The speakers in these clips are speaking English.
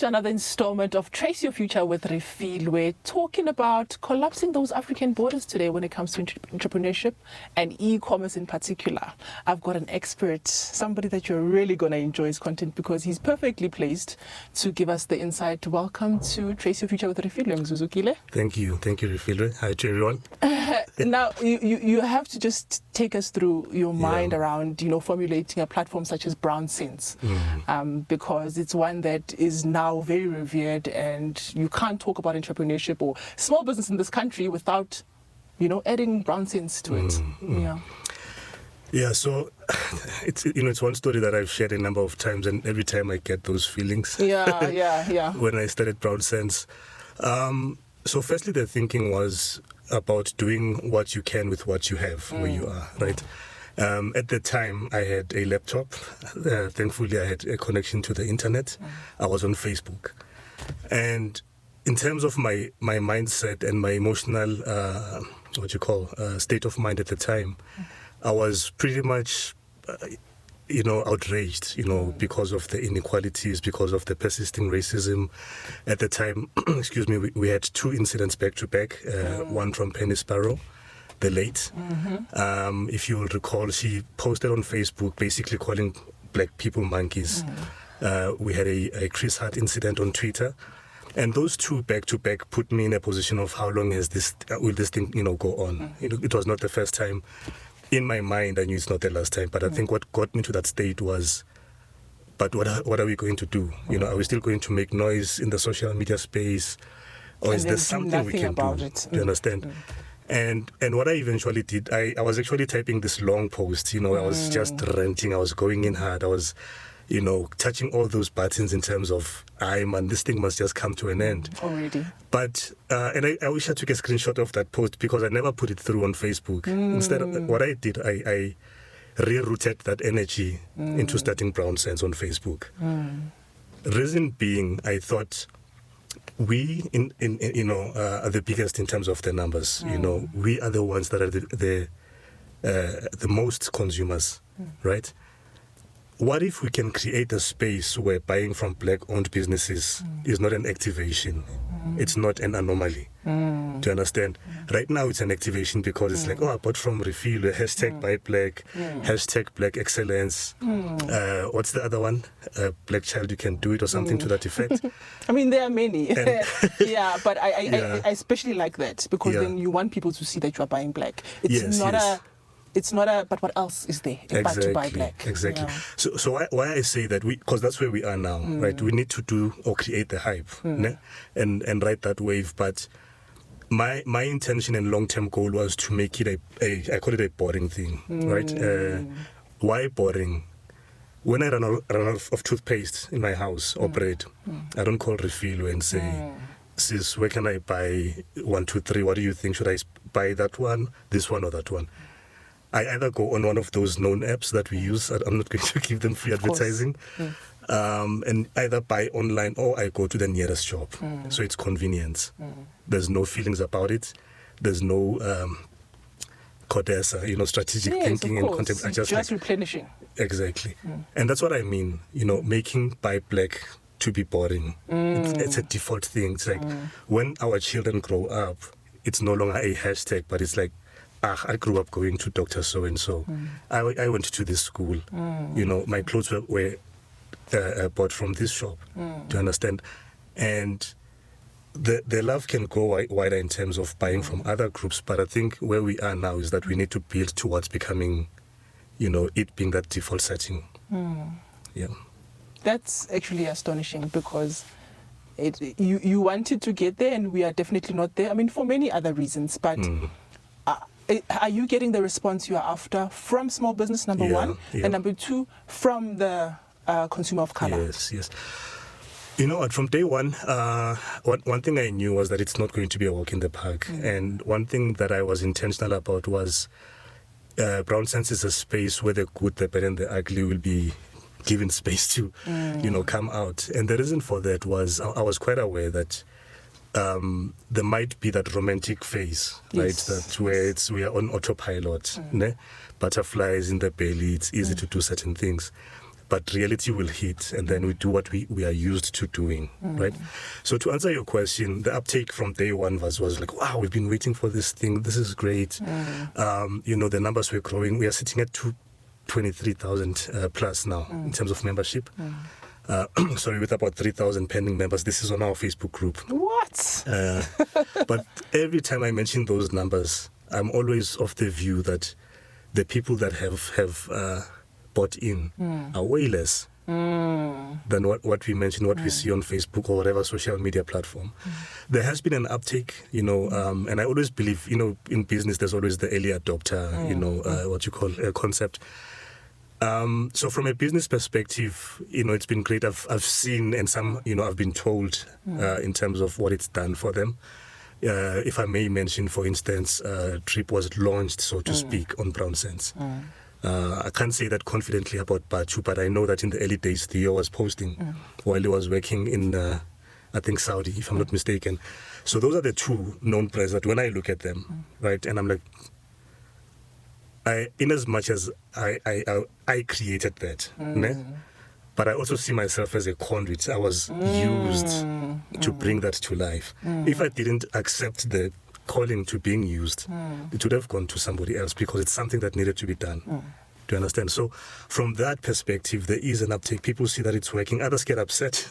to another installment of Trace Your Future with Refiloe. We're talking about collapsing those African borders today when it comes to entrepreneurship and e-commerce in particular. I've got an expert, somebody that you're really going to enjoy his content because he's perfectly placed to give us the insight. Welcome to Trace Your Future with Refiloe, Mzuzukile. Thank you, Refiloe. Hi to everyone. Now, you have to just take us through your mind around, formulating a platform such as BrownSense, because it's one that is now very revered, and you can't talk about entrepreneurship or small business in this country without, adding BrownSense to it. Yeah, so it's one story that I've shared a number of times, and every time I get those feelings. Yeah. When I started BrownSense. So firstly, the thinking was about doing what you can with what you have where you are, right? At the time, I had a laptop. Thankfully, I had a connection to the internet. I was on Facebook. And in terms of my mindset and my emotional, state of mind at the time, I was pretty much, outraged, because of the inequalities, because of the persisting racism. At the time, we had two incidents back to back, one from Penny Sparrow, the late. If you will recall, she posted on Facebook basically calling black people monkeys. We had a Chris Hart incident on Twitter. And those two back to back put me in a position of how long will this thing, go on? It was not the first time. In my mind, I knew it's not the last time, but I think what got me to that state was, but what are we going to do? Are we still going to make noise in the social media space, or is there something we can do? Do you understand? And what I eventually did, I was actually typing this long post. I was just ranting. I was going in hard. I was, touching all those buttons in terms of, this thing must just come to an end. Already. But, and I wish I took a screenshot of that post because I never put it through on Facebook. Instead, what I did, I rerouted that energy into starting BrownSense on Facebook. Reason being, I thought we, are the biggest in terms of the numbers. We are the ones that are the most consumers, right? What if we can create a space where buying from black-owned businesses is not an activation? It's not an anomaly. Do you understand? Right now, it's an activation because it's like, I bought from Refiloe, hashtag buy black, hashtag black excellence. What's the other one? Black child, you can do it, or something to that effect. There are many. But I especially like that because then you want people to see that you are buying black. It's not a, but what else is there but to buy black? Exactly. Yeah. So why I say that, because that's where we are now, right? We need to do or create the hype and ride that wave. But my intention and long-term goal was to make it I call it a boring thing, right? Why boring? When I run out of toothpaste in my house or bread, I don't call Refiloe and say, sis, where can I buy 1, 2, 3? What do you think? Should I buy that one, this one, or that one? I either go on one of those known apps that we use. I'm not going to give them free advertising. And either buy online or I go to the nearest shop. So it's convenience. There's no feelings about it. There's no codessa, strategic thinking and content. Just replenishing. Exactly. And that's what I mean, making buy black to be boring. It's a default thing. It's like when our children grow up, it's no longer a hashtag, but it's like, I grew up going to Dr. So-and-so. I went to this school. My clothes were bought from this shop. Do you understand? And the love can go wider in terms of buying from other groups. But I think where we are now is that we need to build towards becoming, it being that default setting. Yeah. That's actually astonishing because you wanted to get there and we are definitely not there. For many other reasons, but... Are you getting the response you are after from small business, number one, and number two, from the consumer of color? Yes. You know what, from day one, one thing I knew was that it's not going to be a walk in the park. And one thing that I was intentional about was BrownSense is a space where the good, the bad, and the ugly will be given space to, come out. And the reason for that was I was quite aware that there might be that romantic phase, right? That where we are on autopilot, butterflies in the belly, it's easy to do certain things. but reality will hit, and then we do what we are used to doing, right? So to answer your question, the uptake from day one was like, wow, we've been waiting for this thing. This is great. The numbers were growing. We are sitting at 23,000 plus now in terms of membership. Sorry, with about 3,000 pending members. This is on our Facebook group. What? But every time I mention those numbers, I'm always of the view that the people that have bought in are way less than what we mention, what we see on Facebook or whatever social media platform. There has been an uptake, and I always believe, in business, there's always the early adopter, what you call a concept. So from a business perspective, it's been great. I've seen, and some, I've been told in terms of what it's done for them. If I may mention, for instance, Trip was launched, so to speak, on BrownSense. I can't say that confidently about Bachu, but I know that in the early days, Theo was posting while he was working in, I think, Saudi, if I'm not mistaken. So those are the two known brands that when I look at them, right, and I'm like, in as much as I created that, but I also see myself as a conduit. I was used to bring that to life. If I didn't accept the calling to being used, it would have gone to somebody else because it's something that needed to be done. Do you understand? So from that perspective, there is an uptake. People see that it's working. Others get upset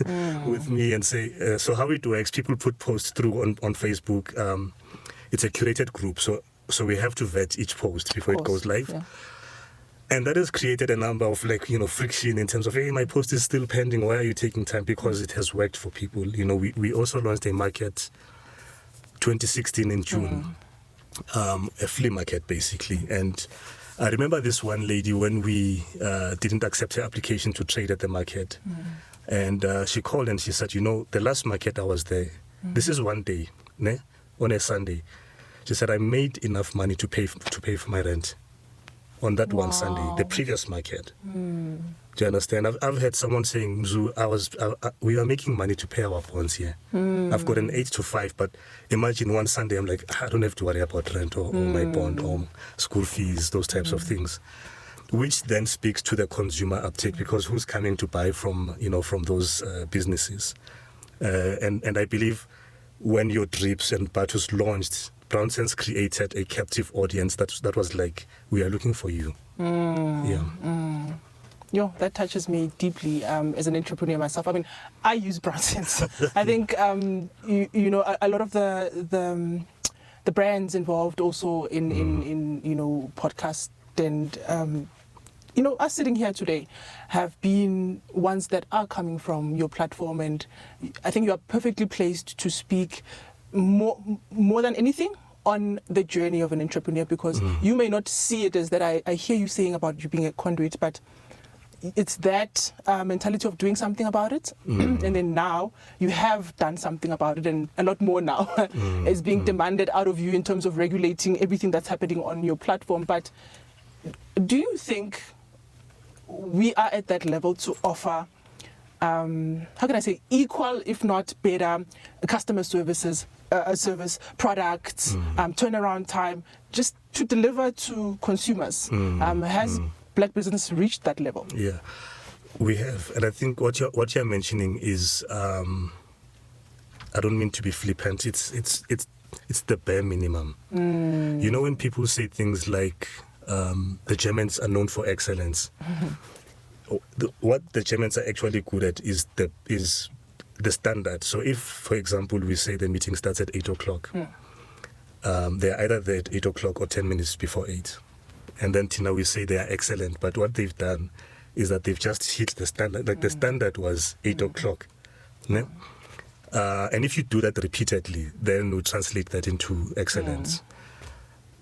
with me and say, so how it works, people put posts through on Facebook. It's a curated group. So we have to vet each post before it goes live. Yeah. And that has created a number of friction in terms of, hey, my post is still pending. Why are you taking time? Because it has worked for people. We also launched a market 2016 in June, a flea market basically. And I remember this one lady when we didn't accept her application to trade at the market. And she called and she said, the last market I was there, this is one day, on a Sunday. She said, I made enough money to pay for my rent on that one Sunday, the previous market. Do you understand? I've heard someone saying, Mzu, we are making money to pay our bonds here. I've got an 8 to 5, but imagine one Sunday I'm like, I don't have to worry about rent or my bond or school fees, those types of things. Which then speaks to the consumer uptake, because who's coming to buy from those businesses? And I believe when your Drips and Batus launched, BrownSense created a captive audience that was like, we are looking for you. Yo, that touches me deeply as an entrepreneur myself. I mean, I use BrownSense. I think a lot of the brands involved also in podcast and us sitting here today have been ones that are coming from your platform, and I think you are perfectly placed to speak more than anything on the journey of an entrepreneur, because you may not see it as that. I hear you saying about you being a conduit, but it's that mentality of doing something about it. And then now you have done something about it, and a lot more now is being demanded out of you in terms of regulating everything that's happening on your platform. But do you think we are at that level to offer, how can I say, equal, if not better, customer service, products, turnaround time, just to deliver to consumers? Has Black business reached that level? Yeah, we have. And I think what you're mentioning is, I don't mean to be flippant, it's the bare minimum. When people say things like, the Germans are known for excellence, what the Germans are actually good at is the standard. So if, for example, we say the meeting starts at 8 o'clock, they're either there at 8 o'clock or 10 minutes before 8. And then Tina, we say they are excellent, but what they've done is that they've just hit the standard. Like the standard was 8 o'clock. And if you do that repeatedly, then we translate that into excellence.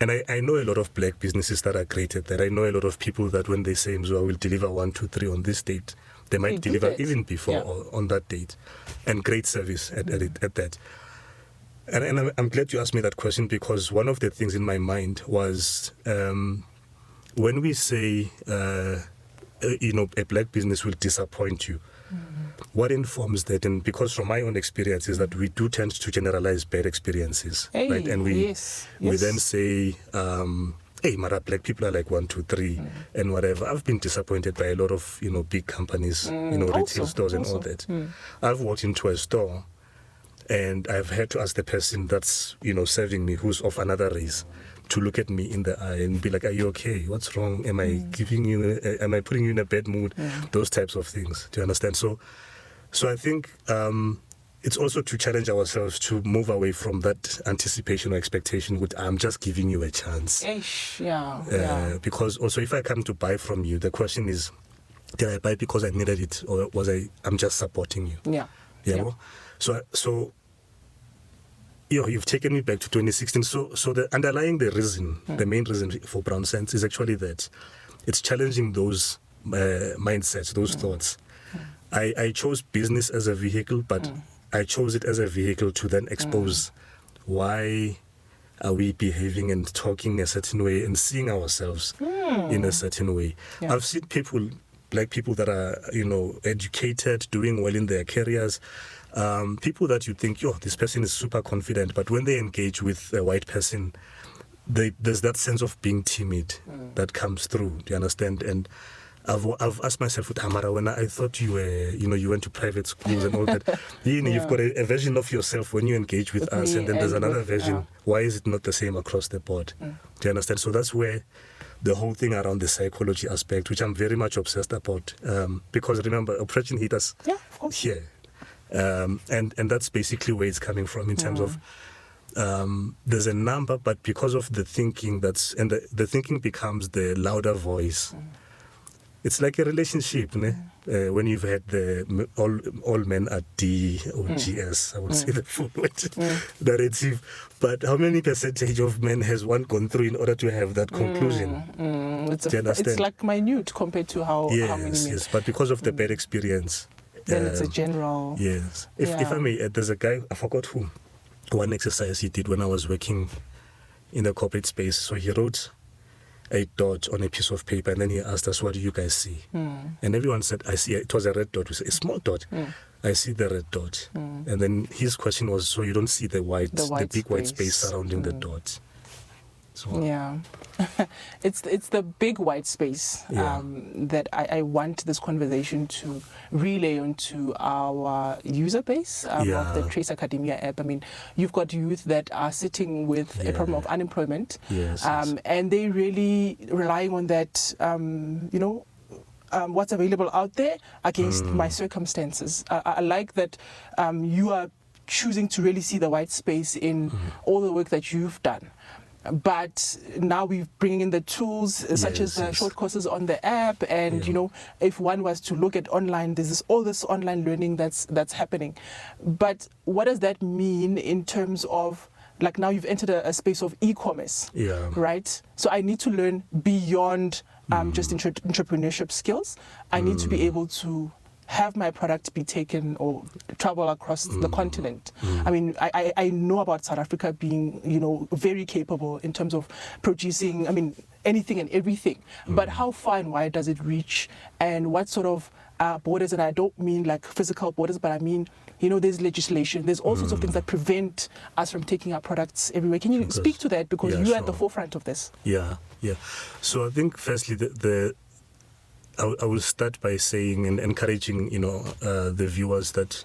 And I know a lot of Black businesses that are great at that. I know a lot of people that when they say, Mzu, I will deliver 1, 2, 3 on this date, they might deliver even before or on that date. And great service at that. And I'm glad you asked me that question, because one of the things in my mind was, when we say, a Black business will disappoint you, what informs that? And because from my own experience is that we do tend to generalize bad experiences, right? And we then say, hey, Mara, black people are like 1, 2, 3 and whatever. I've been disappointed by a lot of, big companies, retail stores and all that. I've walked into a store and I've had to ask the person that's, serving me, who's of another race, to look at me in the eye and be like, are you okay? What's wrong? Am I putting you in a bad mood? Those types of things. Do you understand? So I think it's also to challenge ourselves to move away from that anticipation or expectation with, I'm just giving you a chance. Because also if I come to buy from you, the question is, did I buy because I needed it, or I'm just supporting you? Yeah. So you've taken me back to 2016. So the the main reason for BrownSense is actually that it's challenging those mindsets, those thoughts. I chose business as a vehicle, but I chose it as a vehicle to then expose why are we behaving and talking a certain way and seeing ourselves in a certain way. I've seen black people that are, educated, doing well in their careers, people that you think, this person is super confident, but when they engage with a white person, there's that sense of being timid that comes through. Do you understand? And I've asked myself, Amara, when I thought you were, you went to private schools and all that, you've got a version of yourself when you engage with us, and then there's another version. Why is it not the same across the board? Do you understand? So that's where the whole thing around the psychology aspect, which I'm very much obsessed about, because remember, oppression hit us here. And that's basically where it's coming from in terms of there's a number, but because of the thinking the thinking becomes the louder voice. It's like a relationship, when you've had all men are D or GS, I would say the full narrative. But how many percentage of men has one gone through in order to have that conclusion? It's like minute compared to how many men. Yes, but because of the bad experience. Then it's a general. Yes. If I may, there's a guy, I forgot who, one exercise he did when I was working in the corporate space. So he wrote a dot on a piece of paper, and then he asked us, what do you guys see? And everyone said, I see, it was a red dot. We said, a small dot. I see the red dot. And then his question was, so you don't see the big white space surrounding the dot? So, it's the big white space that I want this conversation to relay onto our user base of the Trace Academia app. I mean, you've got youth that are sitting with a problem of unemployment, and they really relying on that, what's available out there against my circumstances. I like that you are choosing to really see the white space in all the work that you've done. But now we're bringing in the tools such as short courses on the app, and if one was to look at online, there's all this online learning that's happening. But what does that mean in terms of, like, now you've entered a space of e-commerce, right? So I need to learn beyond just entrepreneurship skills. I need to be able to have my product be taken or travel across the continent. I mean, I know about South Africa being, very capable in terms of producing, anything and everything. But how far and wide does it reach? And what sort of borders? And I don't mean like physical borders, but I mean, there's legislation. There's all sorts of things that prevent us from taking our products everywhere. Can you speak to that? Because you're at the forefront of this. Yeah. So I think firstly, I will start by saying and encouraging, the viewers that,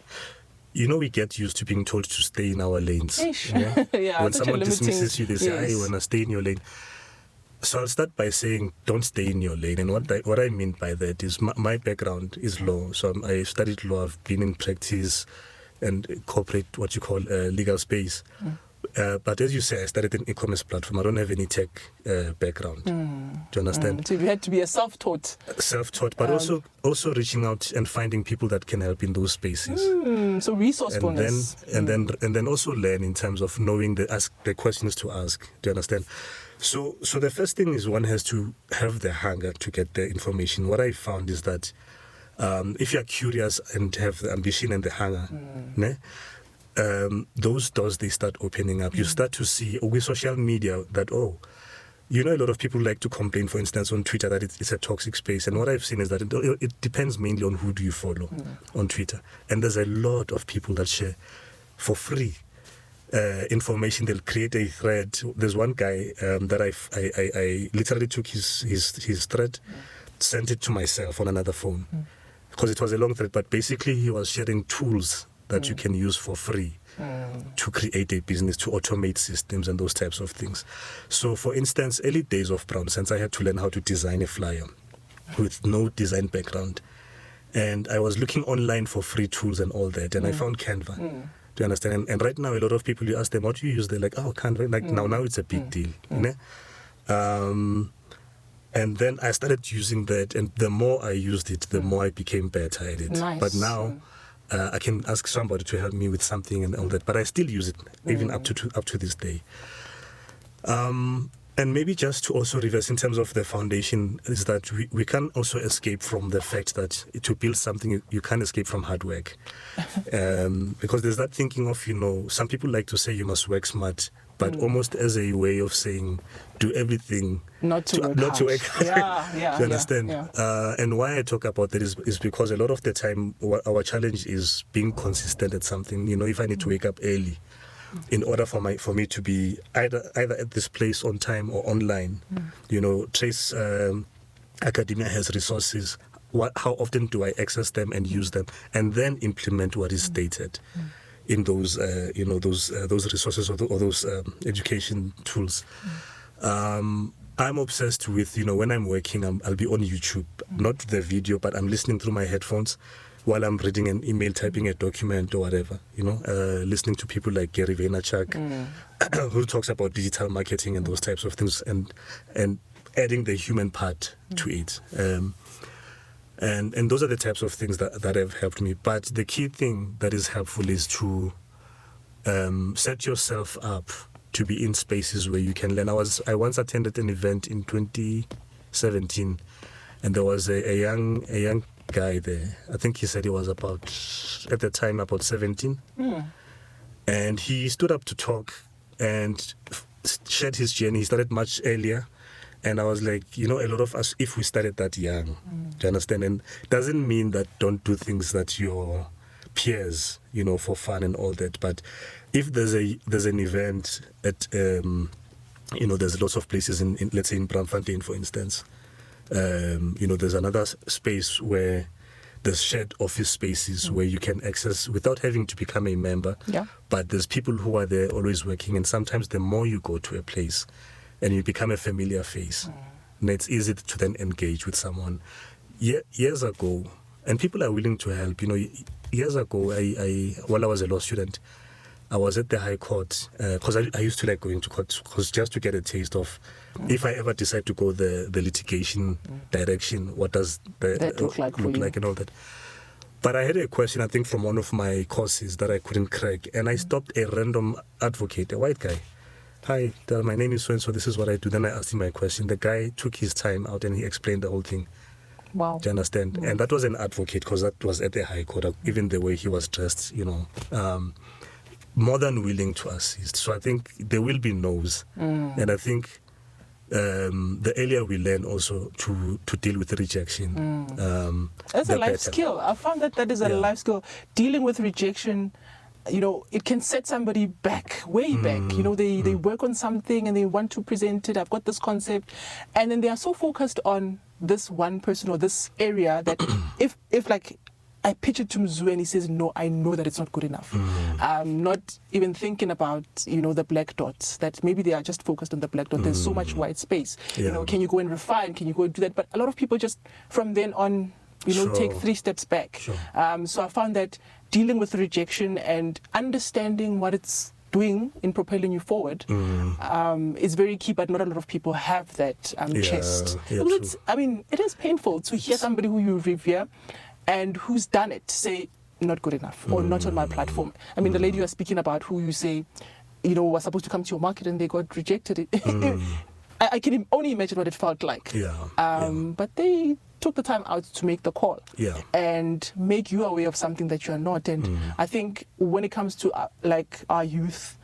we get used to being told to stay in our lanes. When someone dismisses you, they say, I want to stay in your lane. So I'll start by saying, don't stay in your lane. And what I mean by that is my background is law. So I studied law. I've been in practice and corporate, what you call legal space. But as you say, I started an e-commerce platform. I don't have any tech background. Do you understand? So you had to be a self-taught. But also reaching out and finding people that can help in those spaces. So resourcefulness. And then also learn in terms of knowing the questions to ask. Do you understand? So the first thing is one has to have the hunger to get the information. What I found is that if you're curious and have the ambition and the hunger, those doors, they start opening up. You start to see with social media that, a lot of people like to complain, for instance, on Twitter that it's a toxic space. And what I've seen is that it depends mainly on who do you follow on Twitter. And there's a lot of people that share for free information. They'll create a thread. There's one guy that I literally took his thread, sent it to myself on another phone because it was a long thread. But basically, he was sharing tools that you can use for free to create a business, to automate systems and those types of things. So, for instance, early days of BrownSense, I had to learn how to design a flyer with no design background. And I was looking online for free tools and all that, and I found Canva. Do you understand? And right now, a lot of people, you ask them, what do you use? They're like, oh, Canva. Like now it's a big deal. You know? And then I started using that, and the more I used it, the more I became better at it. Nice. But now I can ask somebody to help me with something and all that, but I still use it even up to this day. And maybe just to also reverse in terms of the foundation is that we can also escape from the fact that to build something, you can't escape from hard work. Because there's that thinking of, you know, some people like to say you must work smart, but almost as a way of saying do everything not to work hard. Yeah, you understand? Yeah. And why I talk about that is because a lot of the time our challenge is being consistent at something. You know, if I need to wake up early, in order for me to be either at this place on time or online, you know, Trace Academia has resources. How often do I access them and use them, and then implement what is stated in those those resources or those education tools? I'm obsessed with, you know, when I'm working, I'll be on YouTube, not the video, but I'm listening through my headphones while I'm reading an email, typing a document or whatever, you know, listening to people like Gary Vaynerchuk, who talks about digital marketing and those types of things, and adding the human part to it. And those are the types of things that have helped me. But the key thing that is helpful is to set yourself up to be in spaces where you can learn. I once attended an event in 2017, and there was a young guy there. I think he said he was about 17, and he stood up to talk and shared his journey. He started much earlier, and I was like, you know, a lot of us, if we started that young, do you understand? And it doesn't mean that don't do things that your peers, you know, for fun and all that. But if there's an event at you know, there's lots of places in let's say in Braamfontein, for instance. You know, there's another space where there's shared office spaces where you can access without having to become a member. Yeah. But there's people who are there always working, and sometimes the more you go to a place and you become a familiar face, and it's easy to then engage with someone. Years ago, and people are willing to help. You know, years ago, while I was a law student, I was at the High Court because I used to like going to court just to get a taste of if I ever decide to go the litigation direction, what does that look like and all that. But I had a question, I think, from one of my courses that I couldn't crack, and I stopped a random advocate, a white guy. Hi, my name is so-and-so, this is what I do. Then I asked him my question. The guy took his time out and he explained the whole thing. Wow. Do you understand? And that was an advocate because that was at the High Court, even the way he was dressed, you know. More than willing to assist. So I think there will be no's. And I think the earlier we learn also to deal with rejection. That's a life skill. I found that is a life skill. Dealing with rejection, you know, it can set somebody back, way back. You know, they work on something and they want to present it. I've got this concept. And then they are so focused on this one person or this area that if like, I pitch it to Mzu and he says, no, I know that it's not good enough. I'm not even thinking about, you know, the black dots, that maybe they are just focused on the black dot. There's so much white space. You know, can you go and refine? Can you go and do that? But a lot of people just from then on, you know, take 3 steps back. So I found that dealing with rejection and understanding what it's doing in propelling you forward is very key, but not a lot of people have that chest. I mean, it is painful to hear somebody who you revere and who's done it say not good enough or not on my platform. I mean, the lady you are speaking about who you say, you know, was supposed to come to your market and they got rejected. I can only imagine what it felt like. But they took the time out to make the call and make you aware of something that you're not. And I think when it comes to like our youth,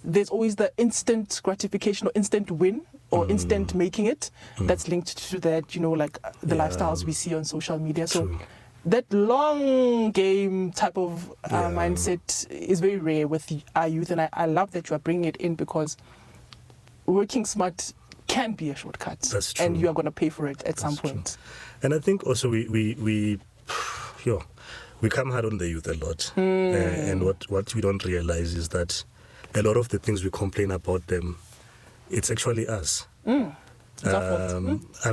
there's always the instant gratification or instant win or instant making it that's linked to that, you know, like the lifestyles we see on social media. So that long game type of mindset is very rare with our youth, and I love that you are bringing it in, because working smart can be a shortcut. That's true. And you are going to pay for it at some point. And I think also we come hard on the youth a lot. And what we don't realize is that a lot of the things we complain about them, it's actually us. I'll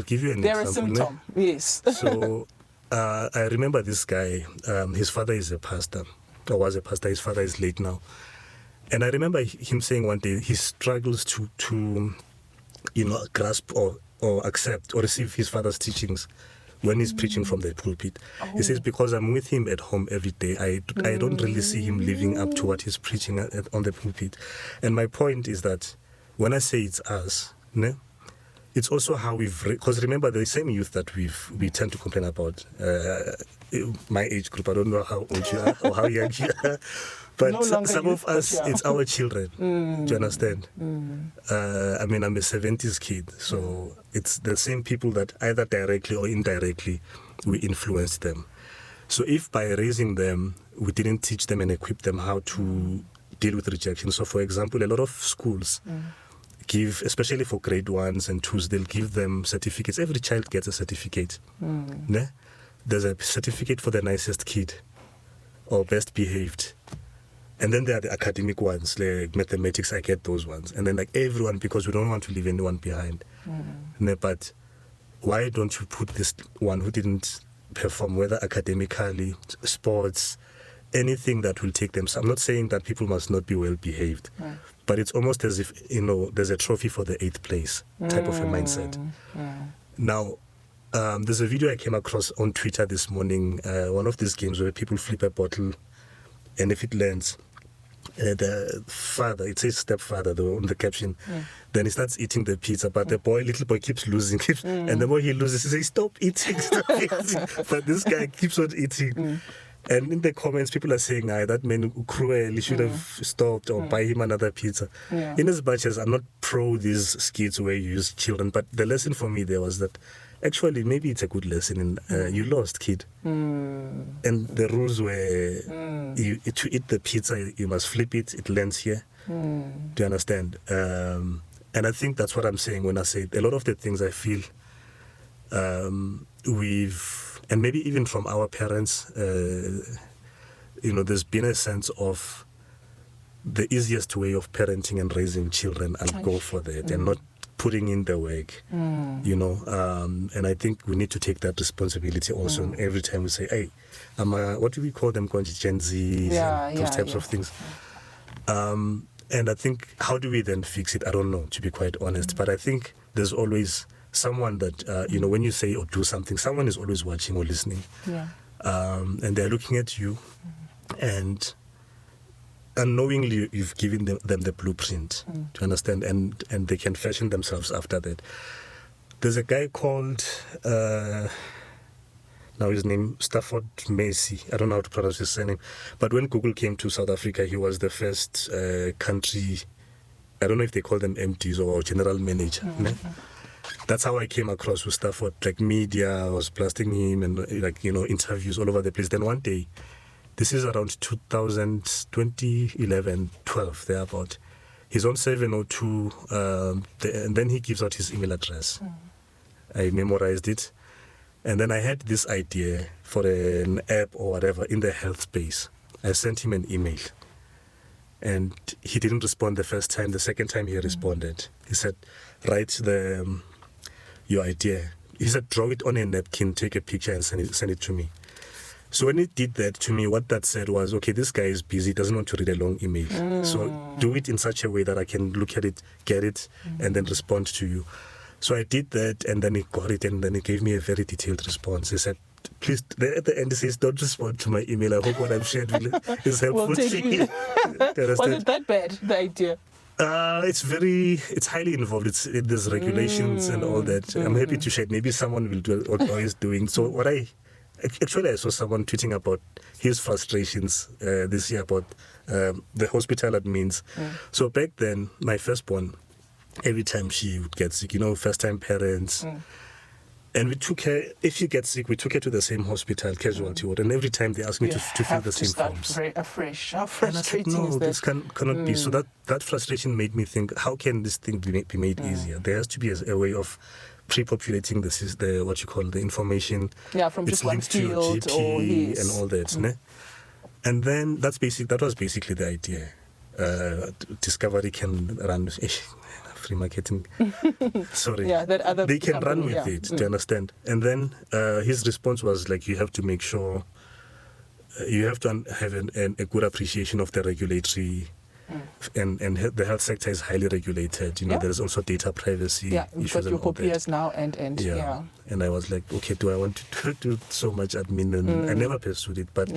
give you an example. They're a symptom, yes. So I remember this guy, his father is a pastor, or was a pastor. His father is late now. And I remember him saying one day he struggles to grasp or accept or receive his father's teachings when he's preaching from the pulpit. He says, because I'm with him at home every day, I don't really see him living up to what he's preaching on the pulpit. And my point is that when I say it's us, it's also how because remember the same youth that we tend to complain about, my age group, I don't know how old you are or how young you are, but some of us, it's our children. Do you understand? I mean, I'm a 70s kid, so it's the same people that either directly or indirectly we influence them. So if by raising them, we didn't teach them and equip them how to deal with rejection. So for example, a lot of schools give, especially for grade 1s and 2s, they'll give them certificates. Every child gets a certificate. There's a certificate for the nicest kid or best behaved. And then there are the academic ones, like mathematics, I get those ones. And then like everyone, because we don't want to leave anyone behind. But why don't you put this one who didn't perform, whether academically, sports, anything that will take them? So I'm not saying that people must not be well behaved, but it's almost as if, there's a trophy for the 8th place type of a mindset. Now, there's a video I came across on Twitter this morning, one of these games where people flip a bottle, and if it lands, the father, it says stepfather though on the caption, then he starts eating the pizza, but the little boy keeps losing, and the more he loses, he says, stop eating. But this guy keeps on eating. And in the comments, people are saying, that man cruel, he should have stopped or buy him another pizza. In as much as I'm not pro these skits where you use children, but the lesson for me there was that actually maybe it's a good lesson. You lost, kid. And the rules were to eat the pizza, you must flip it, it lands here. Do you understand? And I think that's what I'm saying when I say a lot of the things I feel and maybe even from our parents, there's been a sense of the easiest way of parenting and raising children, and go for that and not putting in the work, and I think we need to take that responsibility also. And every time we say, hey, what do we call them, Gen Z, those types of things. And I think, how do we then fix it? I don't know, to be quite honest, but I think there's always someone that, when you say or do something, someone is always watching or listening. And they're looking at you, and unknowingly you've given them the blueprint, to understand, and they can fashion themselves after that. There's a guy called, now his name, Stafford Macy. I don't know how to pronounce his surname. But when Google came to South Africa, he was the first country, I don't know if they call them MDs or general manager. That's how I came across with Stafford. Like media was blasting him and interviews all over the place. Then one day, this is around 2011, 12, thereabout. He's on 702, and then he gives out his email address. I memorized it. And then I had this idea for an app or whatever in the health space. I sent him an email. And he didn't respond the first time. The second time he responded. He said, write your idea. He said, draw it on a napkin, take a picture and send it to me. So when he did that to me, what that said was, okay, this guy is busy, doesn't want to read a long email. So do it in such a way that I can look at it, get it, and then respond to you. So I did that, and then he got it, and then he gave me a very detailed response. He said, please, at the end he says, don't respond to my email. I hope what I've shared is helpful to you. Was it that bad, the idea? It's highly involved. There's regulations and all that. I'm happy to share. Maybe someone will do what he's doing. So I saw someone tweeting about his frustrations this year about the hospital admins. So back then, my firstborn, every time she would get sick, first-time parents, And we took her, if she gets sick, we took her to the same hospital, casualty ward, and every time they ask me to fill the same forms. Afresh. How And I said, frustrating no, is that? this cannot be. So that frustration made me think, how can this thing be made easier? There has to be a way of pre-populating the information. Yeah, from it's just one linked to your field GP and all that. Ne? And then that was basically the idea. Discovery can run free marketing. Sorry. Yeah, that other they can run company, with it. Do you understand? And then his response was like, you have to make sure you have to have a good appreciation of the regulatory. And the health sector is highly regulated. There is also data privacy you've issues got your and all that. copiers now and And I was like, okay, do I want to do so much admin? And I never pursued it. But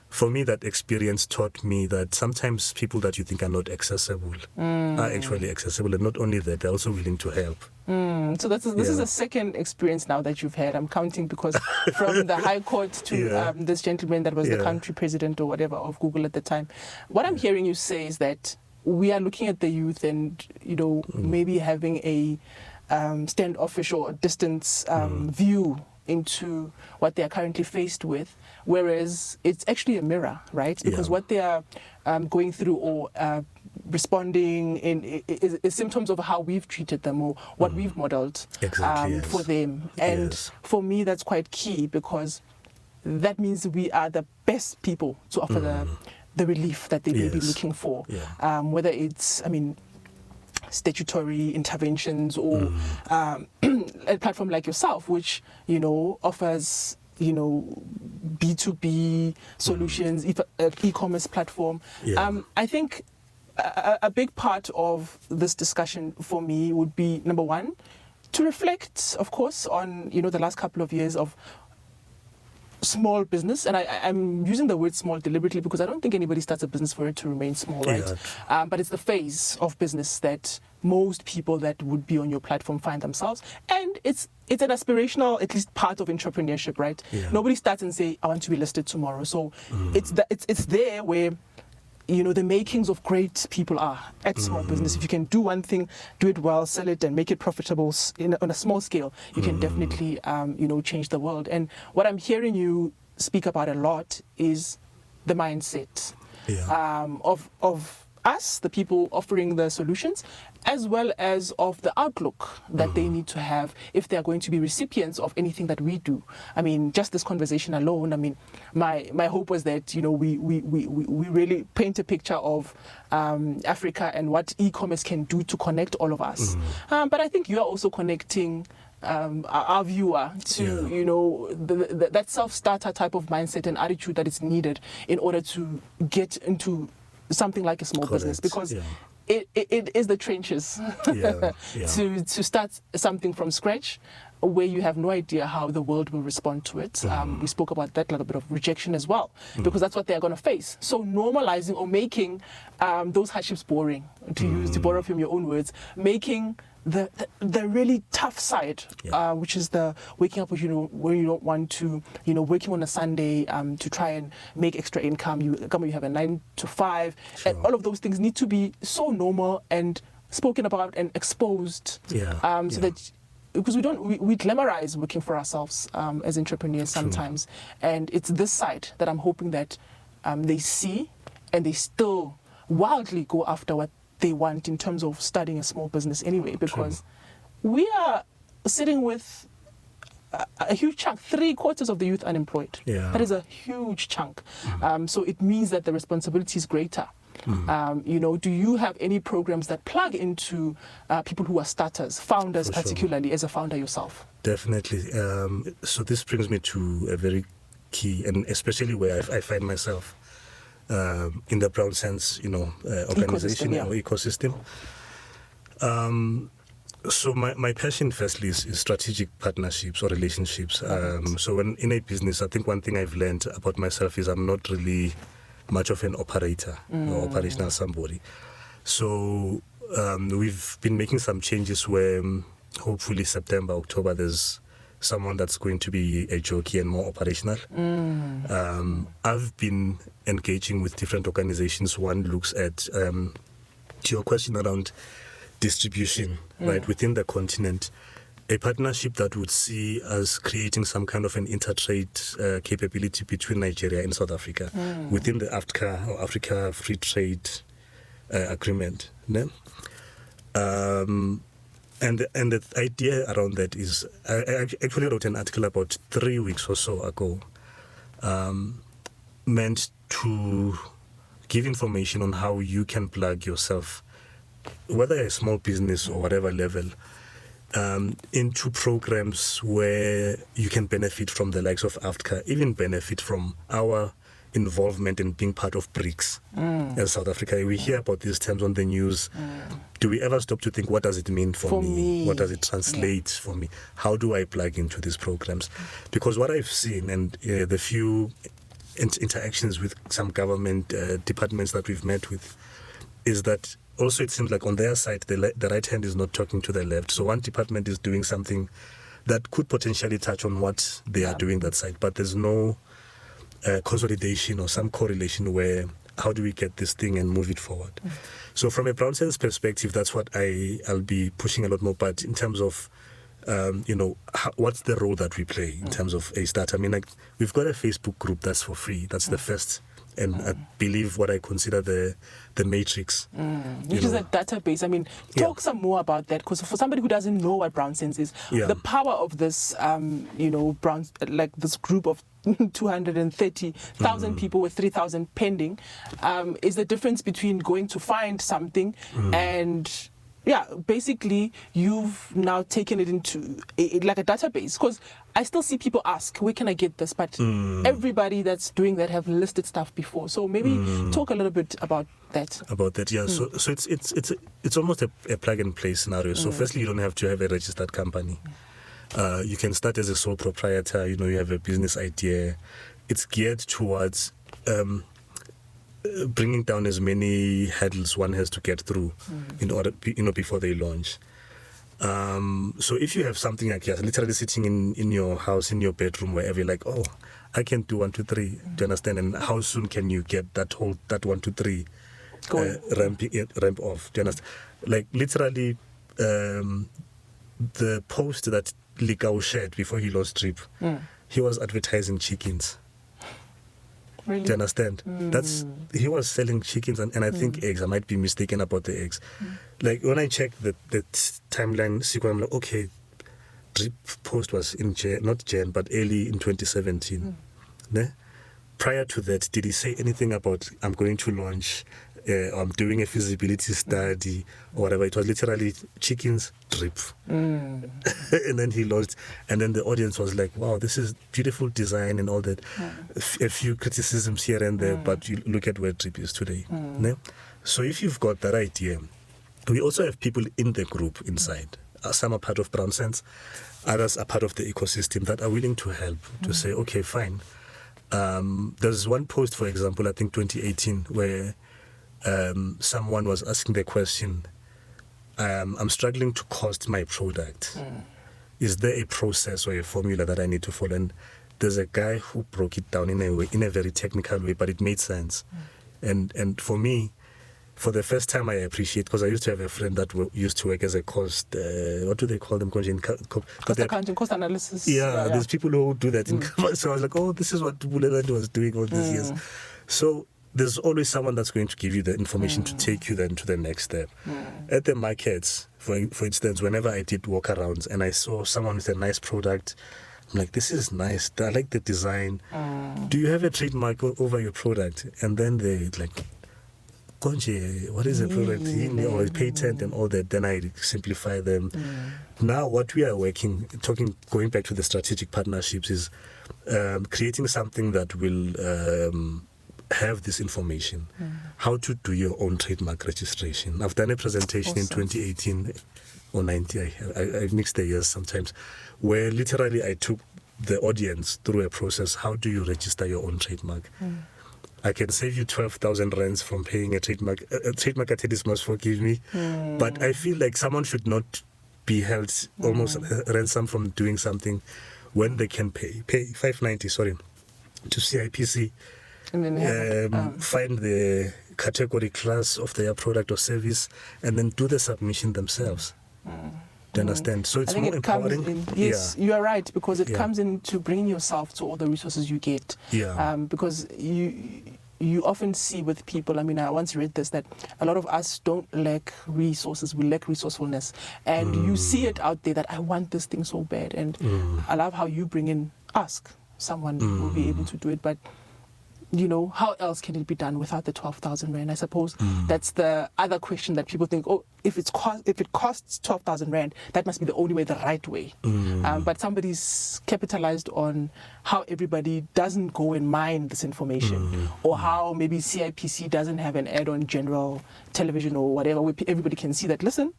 for me, that experience taught me that sometimes people that you think are not accessible are actually accessible. And not only that, they're also willing to help. So this is the second experience now that you've had. I'm counting because from the High Court to this gentleman that was the country president or whatever of Google at the time. What I'm hearing you say is that we are looking at the youth and, maybe having a standoffish or distance view into what they are currently faced with, whereas it's actually a mirror, right? Because what they are going through or responding in is symptoms of how we've treated them or what we've modeled for them. And for me, that's quite key because that means we are the best people to offer the relief that they may be looking for. Whether it's, statutory interventions or a platform like yourself, which, offers, B2B solutions, e-commerce platform. I think a big part of this discussion for me would be, number one, to reflect, of course, on, the last couple of years of small business, and I'm using the word small deliberately because I don't think anybody starts a business for it to remain small, right? But it's the phase of business that most people that would be on your platform find themselves, and it's an aspirational, at least part of entrepreneurship, right? Nobody starts and say, I want to be listed tomorrow. So it's there where the makings of great people are at small business. If you can do one thing, do it well, sell it and make it profitable on a small scale, you can definitely, change the world. And what I'm hearing you speak about a lot is the mindset of us, the people offering the solutions, as well as of the outlook that they need to have if they are going to be recipients of anything that we do. Just this conversation alone, my hope was that, we really paint a picture of Africa and what e-commerce can do to connect all of us. But I think you are also connecting our viewer to, that self-starter type of mindset and attitude that is needed in order to get into something like a small business, because it is the trenches to start something from scratch where you have no idea how the world will respond to it. We spoke about that little bit of rejection as well, because that's what they're going to face. So normalizing or making those hardships boring, to borrow from your own words, making the really tough side, which is the waking up with, where you don't want to, working on a Sunday to try and make extra income. You have a 9 to 5, and all of those things need to be so normal and spoken about and exposed, so that, because we glamorize working for ourselves as entrepreneurs sometimes, and it's this side that I'm hoping that they see and they still wildly go after what they want in terms of starting a small business anyway, because we are sitting with a huge chunk, 3/4 of the youth unemployed. That is a huge chunk. So it means that the responsibility is greater. Do you have any programs that plug into people who are starters, founders, particularly as a founder yourself? Definitely. So this brings me to a very key, and especially where I find myself in the BrownSense, organization or ecosystem. So my passion firstly is strategic partnerships or relationships. So when in a business, I think one thing I've learned about myself is I'm not really much of an operator or operational somebody. So we've been making some changes where hopefully September, October, there's someone that's going to be a jockey and more operational. I've been engaging with different organizations. One looks at, to your question around distribution, right, within the continent. a partnership that would see us creating some kind of an intertrade capability between Nigeria and South Africa within the AfCFTA or Africa Free Trade Agreement. Ne? And the idea around that is, I actually wrote an article about 3 weeks or so ago, meant to give information on how you can plug yourself, whether a small business or whatever level, into programs where you can benefit from the likes of AfCFTA, even benefit from our involvement in being part of BRICS as South Africa. We hear about these terms on the news. Do we ever stop to think, what does it mean for me? What does it translate for me? How do I plug into these programs? Because what I've seen, and the few interactions with some government departments that we've met with, is that also it seems like on their side, the right hand is not talking to the left. So one department is doing something that could potentially touch on what they are doing that side, but there's no consolidation or some correlation where how do we get this thing and move it forward. So from a BrownSense perspective, that's what I'll be pushing a lot more. But in terms of what's the role that we play in terms of a start? I mean, like, we've got a Facebook group that's for free. That's the first, and I believe what I consider the matrix. Which is a database. I mean, talk some more about that, because for somebody who doesn't know what BrownSense is, the power of this, this group of 230,000 people with 3,000 pending, is the difference between going to find something and basically you've now taken it into like a database. Because I still see people ask, where can I get this? But everybody that's doing that have listed stuff before. So maybe talk a little bit about that. So it's almost a plug and play scenario. So firstly, you don't have to have a registered company. You can start as a sole proprietor. You have a business idea. It's geared towards bringing down as many hurdles one has to get through in order, before they launch. So if you have something like literally sitting in your house, in your bedroom, wherever, you're like, oh, I can do 1, 2, 3. Do you understand? And how soon can you get that 1, 2, 3 ramp off? Do you understand? Like, literally, the post that Likau shared before he lost Drip, he was advertising chickens. Really? Do you understand? He was selling chickens and I think eggs. I might be mistaken about the eggs. Like, when I checked the timeline sequence, I'm like, okay, Drip post was in but early in 2017. Prior to that, did he say anything about, I'm going to launch, I'm doing a feasibility study or whatever? It was literally chickens, Drip. And then he launched, and then the audience was like, wow, this is beautiful design and all that. A few criticisms here and there, but you look at where Drip is today. So if you've got that idea, we also have people in the group inside. Some are part of BrownSense, others are part of the ecosystem that are willing to help, to say, okay, fine. There's one post, for example, I think 2018, where someone was asking the question, I'm struggling to cost my product. Is there a process or a formula that I need to follow? And there's a guy who broke it down in a very technical way, but it made sense. And for me, for the first time, I appreciate, because I used to have a friend that used to work as a cost, what do they call them? Cost accounting, cost analysis. There's people who do that. So I was like, oh, this is what Buleland was doing all these years. So there's always someone that's going to give you the information to take you then to the next step. At the markets, for instance, whenever I did walk-arounds and I saw someone with a nice product, I'm like, this is nice. I like the design. Do you have a trademark over your product? And then they're like, Konje, what is a product? Or a patent and all that. Then I simplify them. Now what we are going back to the strategic partnerships, is creating something that will have this information. How to do your own trademark registration. I've done a presentation in 2018 or 19, I mix the years sometimes, where literally I took the audience through a process. How do you register your own trademark? I can save you 12,000 rands from paying a trademark. Trademark attorneys must forgive me, but I feel like someone should not be held almost ransom from doing something when they can pay 590, to CIPC, and then find the category class of their product or service, and then do the submission themselves. Do you understand? So it's more empowering. Yes, you are right, because it comes into bringing yourself to all the resources you get. Because you often see with people, I mean, I once read this, that a lot of us don't lack resources, we lack resourcefulness. And you see it out there that I want this thing so bad. And I love how you bring in ask. Someone will be able to do it. But, you know, how else can it be done without the 12,000 Rand? I suppose that's the other question that people think, oh, if it costs 12,000 Rand, that must be the only way, the right way. But somebody's capitalized on how everybody doesn't go and mine this information, or how maybe CIPC doesn't have an ad on general television or whatever, where everybody can see that, listen,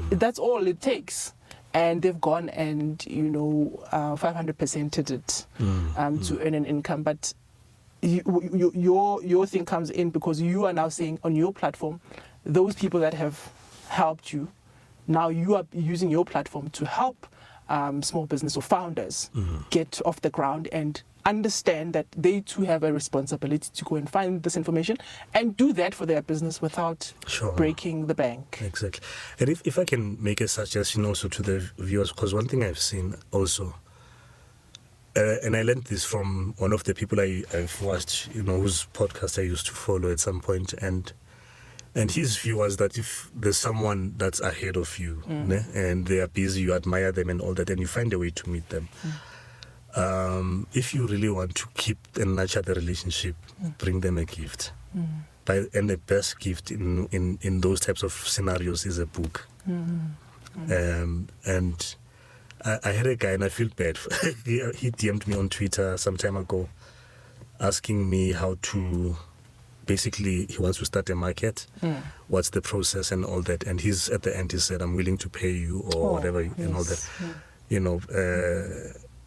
that's all it takes. And they've gone and, you know, 500%ed it to earn an income. But your thing comes in because you are now saying on your platform, those people that have helped you, now you are using your platform to help small business or founders get off the ground and understand that they too have a responsibility to go and find this information and do that for their business without breaking the bank. Exactly. And if I can make a suggestion also to the viewers, because one thing I've seen also, and I learned this from one of the people I've watched, you know, whose podcast I used to follow at some point, and his view was that if there's someone that's ahead of you, and they are busy, you admire them and all that, and you find a way to meet them. If you really want to keep and nurture the relationship, bring them a gift. And the best gift in those types of scenarios is a book. And I had a guy, and I feel bad. He DM'd me on Twitter some time ago, asking me how to. Basically, he wants to start a market. What's the process and all that? And he's at the end. He said, "I'm willing to pay you or whatever and all that." You know,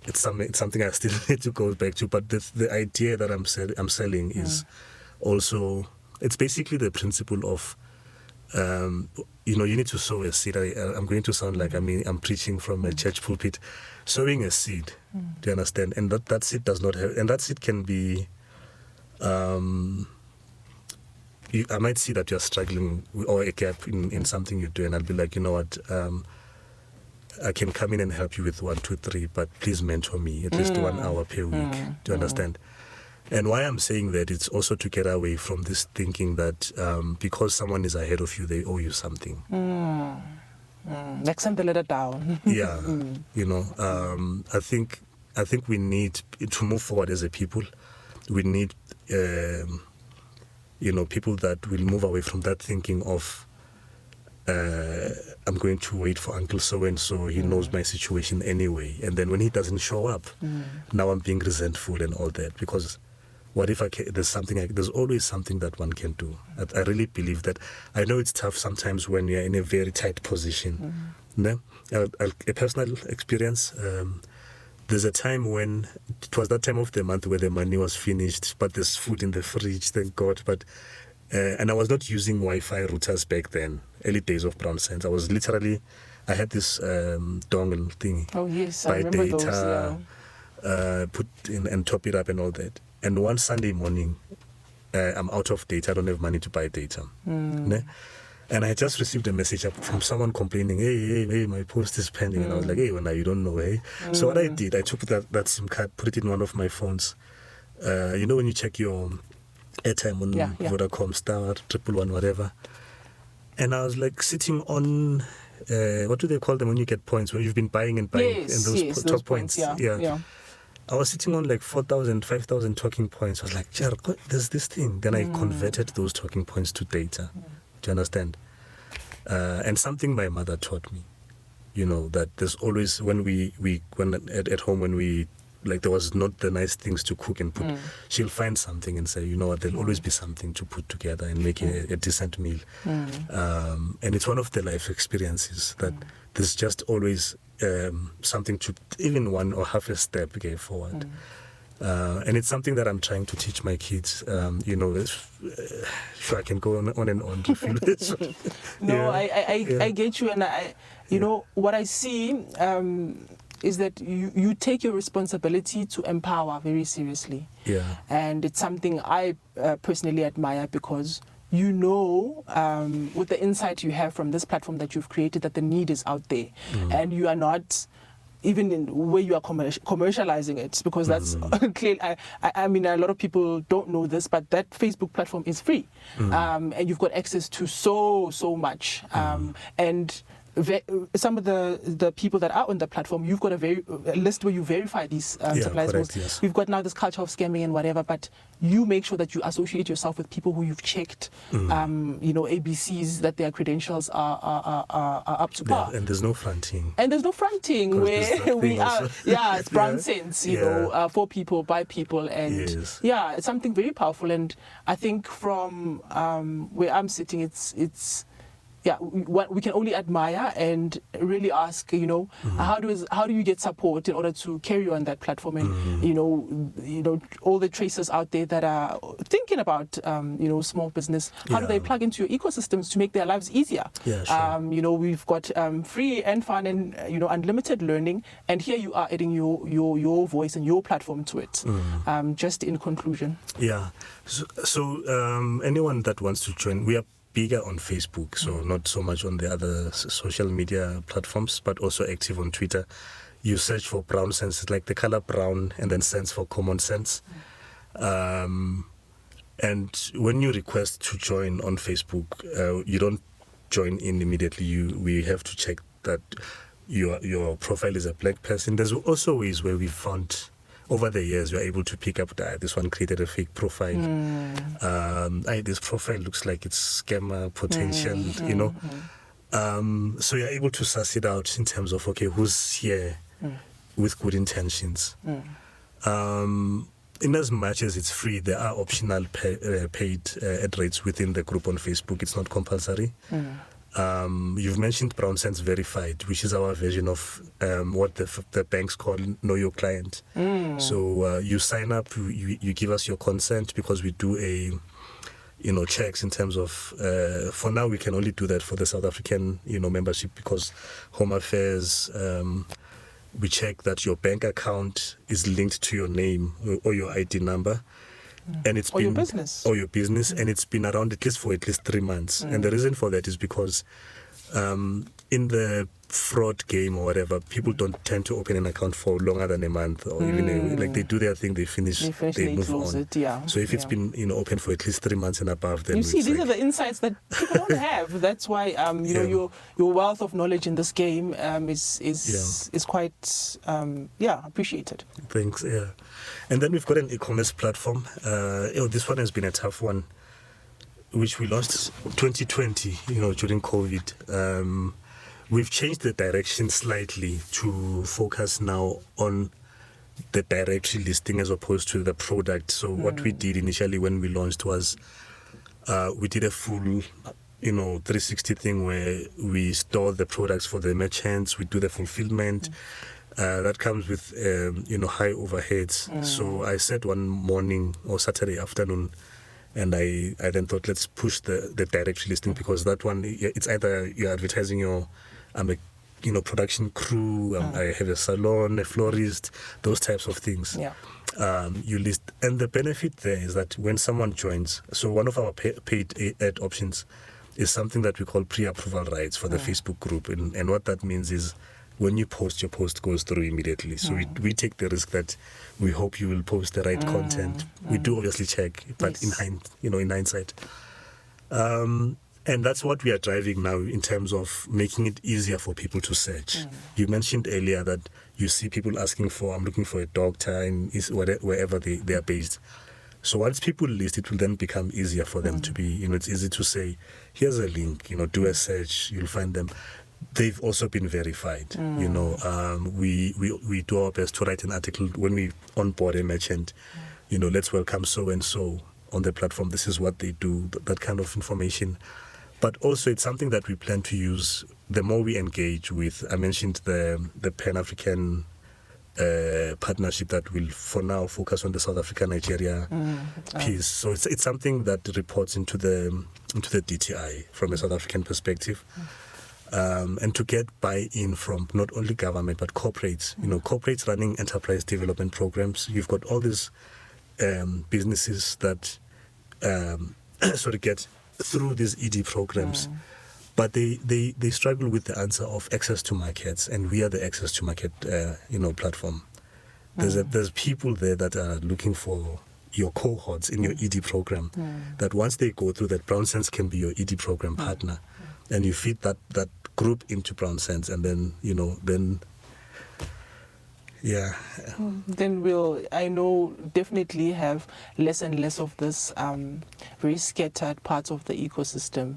it's something I still need to go back to. But the idea that I'm selling is also, it's basically the principle of. You know, you need to sow a seed. I'm going to sound like I'm preaching from a church pulpit. Sowing a seed, do you understand? And that seed does not have, and that seed can be, I might see that you're struggling or a gap in something you do, and I'll be like, you know what, I can come in and help you with 1, 2, 3, but please mentor me at least 1 hour per week. Do you understand? And why I'm saying that, it's also to get away from this thinking that because someone is ahead of you, they owe you something. Like send the letter down. You know, I think we need to move forward as a people. We need, you know, people that will move away from that thinking of, I'm going to wait for Uncle so-and-so, he knows my situation anyway. And then when he doesn't show up, now I'm being resentful and all that. Because what if there's always something that one can do. I really believe that. I know it's tough sometimes when you're in a very tight position. A personal experience, there's a time when, it was that time of the month where the money was finished, but there's food in the fridge, thank God. But and I was not using Wi-Fi routers back then, early days of BrownSense. I had this dongle thing. Oh yes, buy I remember data, those, put in and top it up and all that. And one Sunday morning, I'm out of data. I don't have money to buy data. And I just received a message from someone complaining, hey, my post is pending. And I was like, hey, well, now you don't know, hey? So what I did, I took that SIM card, put it in one of my phones. You know when you check your airtime on Vodacom, star, 111, whatever. And I was like sitting on, what do they call them when you get points, where you've been buying and buying, and those top points. Yeah. I was sitting on like 4,000, 5,000 talking points. I was like, there's this thing. Then I converted those talking points to data. Do you understand? And something my mother taught me, you know, that there's always, when at home, when we, like, there was not the nice things to cook and put, she'll find something and say, you know what, there'll always be something to put together and make a decent meal. And it's one of the life experiences that there's just always something to, even one or half a step go forward. And it's something that I'm trying to teach my kids. You know, sure, I can go on and on to feel this. No, I get you, and you know what I see is that you take your responsibility to empower very seriously. And it's something I personally admire, because you know, with the insight you have from this platform that you've created, that the need is out there, and you are not even in where you are commercializing it, because that's clear. I mean, a lot of people don't know this, but that Facebook platform is free, and you've got access to so much, and some of the people that are on the platform, you've got a list where you verify these suppliers. Correct, yes. We've got now this culture of scamming and whatever, but you make sure that you associate yourself with people who you've checked, ABCs, that their credentials are up to par. And there's no fronting. And there's no fronting where we are. also. Yeah, it's BrownSense, you know, for people, by people. And it's something very powerful. And I think from where I'm sitting, it's we can only admire and really ask, you know, how do you get support in order to carry on that platform? And you know, all the tracers out there that are thinking about small business, how do they plug into your ecosystems to make their lives easier? You know, we've got free and fun and unlimited learning, and here you are adding your voice and your platform to it. Just in conclusion, so anyone that wants to join, we are bigger on Facebook, so not so much on the other social media platforms, but also active on Twitter. You search for BrownSense, it's like the color brown, and then sense for common sense. And when you request to join on Facebook, you don't join in immediately. We have to check that your profile is a black person. There's also ways where we found over the years we're able to pick up that this one created a fake profile. This profile looks like it's scammer potential, you know. So you're able to suss it out in terms of, okay, who's here with good intentions. In as much as it's free, there are optional paid ad rates within the group on Facebook. It's not compulsory. You've mentioned BrownSense Verified, which is our version of what the banks call Know Your Client. So you sign up, you give us your consent, because we do checks in terms of, for now we can only do that for the South African, membership, because Home Affairs, we check that your bank account is linked to your name or your ID number. And it's your business, and it's been around for at least 3 months. And the reason for that is because in the fraud game or whatever, people don't tend to open an account for longer than a month, or even they do their thing, they finish, they move on. It, so if it's been open for at least 3 months and above, then you see, these are the insights that people don't have. That's why your wealth of knowledge in this game is quite appreciated. Thanks. Yeah. And then we've got an e-commerce platform. This one has been a tough one, which we launched 2020, during COVID. We've changed the direction slightly to focus now on the directory listing as opposed to the product. So what we did initially when we launched was we did a full 360 thing where we store the products for the merchants, we do the fulfillment. That comes with high overheads. So I said one morning or Saturday afternoon, and I then thought, let's push the directory listing, because that one, it's either you're advertising I'm a production crew, I have a salon, a florist, those types of things. You list, and the benefit there is that when someone joins, so one of our paid ad options is something that we call pre-approval rights for the Facebook group, and what that means is, when you post, your post goes through immediately. So we take the risk that we hope you will post the right content. We do obviously check, but in hindsight. And that's what we are driving now in terms of making it easier for people to search. You mentioned earlier that you see people asking I'm looking for a doctor, and wherever they are based. So once people list, it will then become easier for them to be, it's easy to say, here's a link, do a search, you'll find them. They've also been verified. We do our best to write an article when we onboard a merchant. Let's welcome so and so on the platform. This is what they do. That kind of information. But also, it's something that we plan to use the more we engage with. I mentioned the Pan-African partnership that will, for now, focus on the South Africa-Nigeria piece. So it's something that reports into the DTI from a South African perspective. And to get buy-in from not only government but corporates, corporates running enterprise development programs. You've got all these businesses that get through these ED programs. But they struggle with the answer of access to markets, and we are the access to market, platform. There's people there that are looking for your cohorts in your ED program. That once they go through that, BrownSense can be your ED program partner, and you feed that group into BrownSense, and then yeah. Then we'll, I know, definitely have less and less of this very scattered parts of the ecosystem.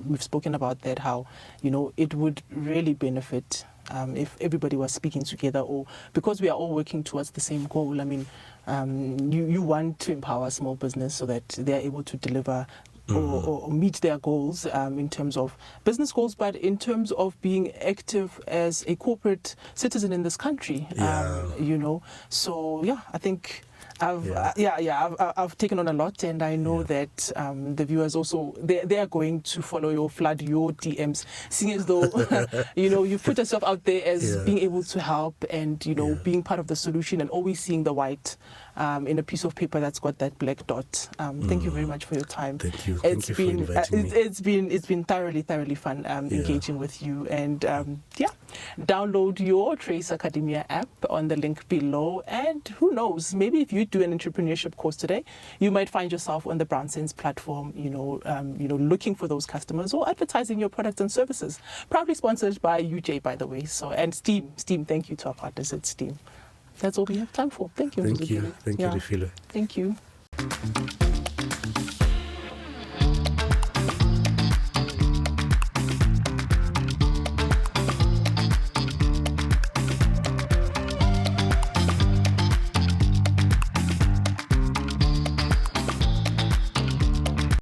We've spoken about that, how, it would really benefit if everybody was speaking together, or because we are all working towards the same goal. I mean, you want to empower small business so that they are able to deliver or meet their goals in terms of business goals, but in terms of being active as a corporate citizen in this country. So yeah, I think I've taken on a lot, and I know that the viewers also, they are going to follow your flood your DMs, seeing as though you put yourself out there as being able to help, and being part of the solution, and always seeing the white in a piece of paper that's got that black dot. Thank you very much for your time. Thank you. Thank you for inviting me. It's been thoroughly fun engaging with you, and download your Trace Academia app on the link below, and who knows, maybe if you do an entrepreneurship course today, you might find yourself on the BrownSense platform, looking for those customers or advertising your products and services. Proudly sponsored by UJ, by the way. So, and Steam, thank you to our partners at Steam. That's all we have time for. Thank you. Thank you. Thank you, Refiloe. Thank you.